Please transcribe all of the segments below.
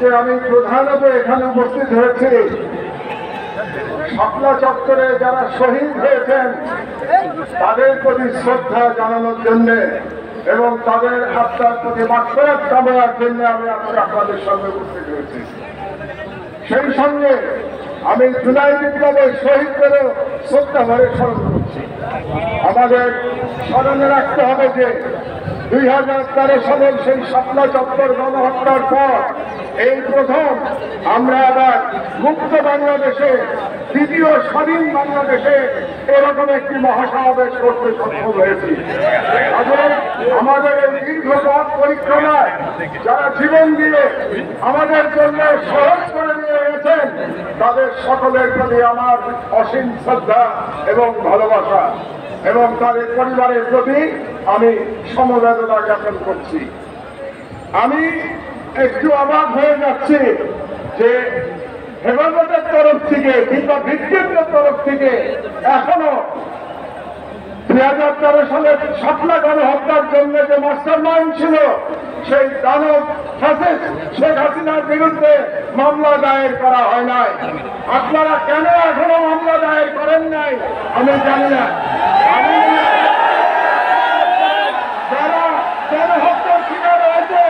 আজকে আমি প্রধানত এখানে উপস্থিত হয়েছি শাপলা চত্বরে যারা শহীদ হয়েছেন তাদের প্রতি শ্রদ্ধা জানানোর জন্য এবং তাদের আত্মার প্রতি মাগফিরাত কামনার জন্য আমি আজকে আপনাদের সঙ্গে উপস্থিত হয়েছি। সেই সঙ্গে আমি জুলাই বিপ্লবের শহীদদেরও শ্রদ্ধা ভরে স্মরণ করছি। আমাদের স্মরণে রাখতে হবে যে 2013 সালের সেই শাপলা চত্বর গণহত্যার পর এই প্রথম আমরা আবার মুক্ত বাংলাদেশে, দ্বিতীয় স্বাধীন বাংলাদেশে এরকম একটি মহাসমাবেশ করতে সক্ষম হয়েছি। আমাদের এই দীর্ঘ পথ পরিক্রমায় যারা জীবন দিয়ে আমাদের জন্য সহজ করে দিয়ে গেছেন তাদের সকলের প্রতি আমার অসীম শ্রদ্ধা এবং ভালোবাসা এবং তাদের পরিবারের প্রতি আমি সমবেদনা জ্ঞাপন করছি। আমি একটু অবাক হয়ে যাচ্ছি যে হেফাজতের তরফ থেকে কিংবা ভিক্টিমদের তরফ থেকে এখনো 2013 সালের শাপলা গণহত্যার জন্য যে মাস্টার মাইন্ড ছিল সেই দানব ফ্যাসিস্ট শেখ হাসিনার বিরুদ্ধে মামলা দায়ের করা হয় নাই। আপনারা কেন এখনো মামলা দায়ের করেন নাই আমি জানি না। যারা গণহত্যার শিকার হয়েছে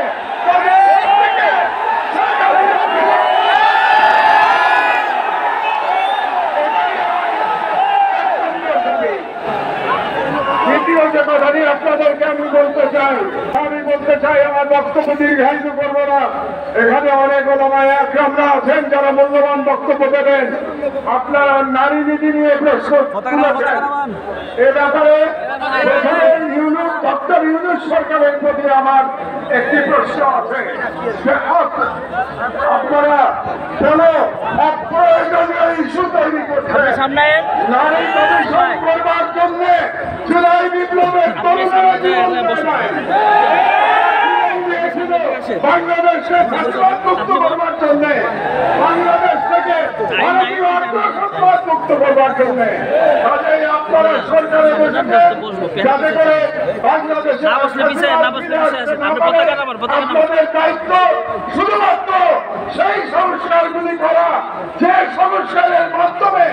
আপনাদেরকে আমি বলতে চাই আমার বক্তব্য দীর্ঘায়িত করবো না। এখানে অনেক ওলামায়ে একরামরা আছেন যারা মূল্যবান বক্তব্য দেবেন। আপনারা নারী নীতি নিয়ে প্রশ্ন তুলেছেন, এ ব্যাপারে ডক্টর ইউনূস সরকারের প্রতি আমার একটি প্রশ্ন আছে। আপনারা কেন অপ্রয়োজনীয় ইস্যু তৈরি করছেন? নারী কমিশন করবার জন্য জুলাই বিপ্লবের তরুণেরা জীবন বাংলাদেশকে মুক্ত করবার জন্য, বাংলাদেশ থেকে ভারতীয় আত্মসম্মান মুক্ত করবার জন্য। কাজেই আপনারা সরকারের যাতে করে বাংলাদেশের আপনাদের দায়িত্ব শুধুমাত্র সেই সংস্কারগুলি করা যে সংস্কারের মাধ্যমে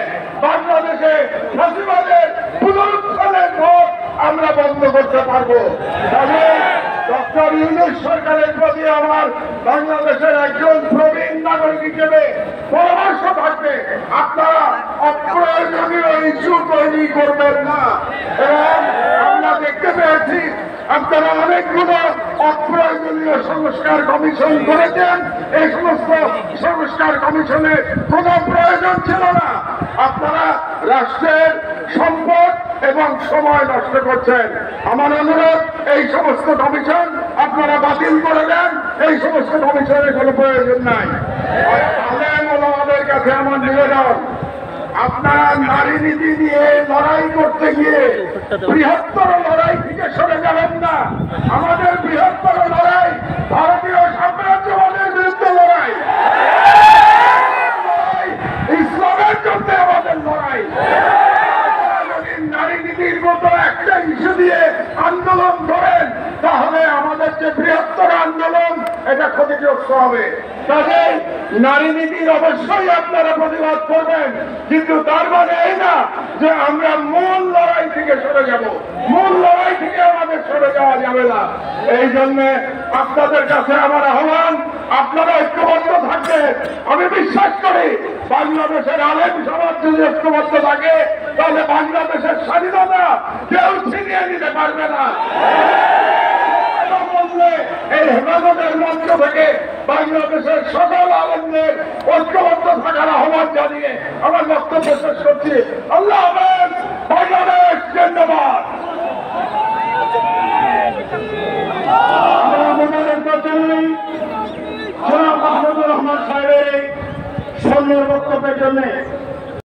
বাংলাদেশে ফ্যাসিবাদের পুনরুত্থানের পথ আমরা বন্ধ করতে পারবো। ডক্টর ইউনূস সরকারের প্রতি আমার বাংলাদেশের একজন প্রবীণ নাগরিক হিসেবে পরামর্শ থাকবে, আপনারা অপ্রয়োজনীয় ইস্যু তৈরি করবেন না। এবং আমরা দেখতে পেয়েছি আপনারা অনেকগুলো অপ্রয়োজনীয় সংস্কার কমিশন করেছেন। এই সমস্ত সংস্কার কমিশনের কোনো প্রয়োজন ছিল না। আপনারা রাষ্ট্রের সম্পদ এবং সময় নষ্ট করছেন। আমার অনুরোধ, এই সমস্ত কমিশন আপনারা বাতিল করে দেন। এই সমস্ত কমিশনের কোনো প্রয়োজন নাই। আমাদের কাছে আমার নিবেদন, আপনারা নারী নীতি নিয়ে লড়াই করতে গিয়ে বৃহত্তর লড়াই থেকে সরে যাবেন না। আমাদের বৃহত্তর লড়াই ভারতীয় সাম্রাজ্যবাদের বিরুদ্ধে লড়াই, ইসলামের জন্য আমাদের লড়াই। নারী নীতির মতো একটা ইস্যু দিয়ে আন্দোলন করেন তাহলে আমাদের যে বৃহত্তর আন্দোলন এটা ক্ষতিগ্রস্ত হবে। কাজেই নারী নীতির অবশ্যই আপনারা প্রতিবাদ করবেন, কিন্তু তার মানে এই না যে আমরা মূল লড়াই থেকে সরে যাব। মূল লড়াই থেকে আমাদের সরে যাওয়া যাবে না। এই জন্য আপনাদের কাছে আমার আহ্বান, আপনারা ঐক্যবদ্ধ থাকবেন। আমি বিশ্বাস করি বাংলাদেশের আলেম সমাজ যদি ঐক্যবদ্ধ থাকে তাহলে বাংলাদেশের স্বাধীনতা কেউ ছিনিয়ে নিতে পারবে না। এই হেফাজতের মঞ্চ থেকে বাংলাদেশের সকল আলেমদের ঐক্যবদ্ধ থাকার আহ্বান জানিয়ে আমার বক্তব্য শেষ করছি। আল্লাহ হাফেজ।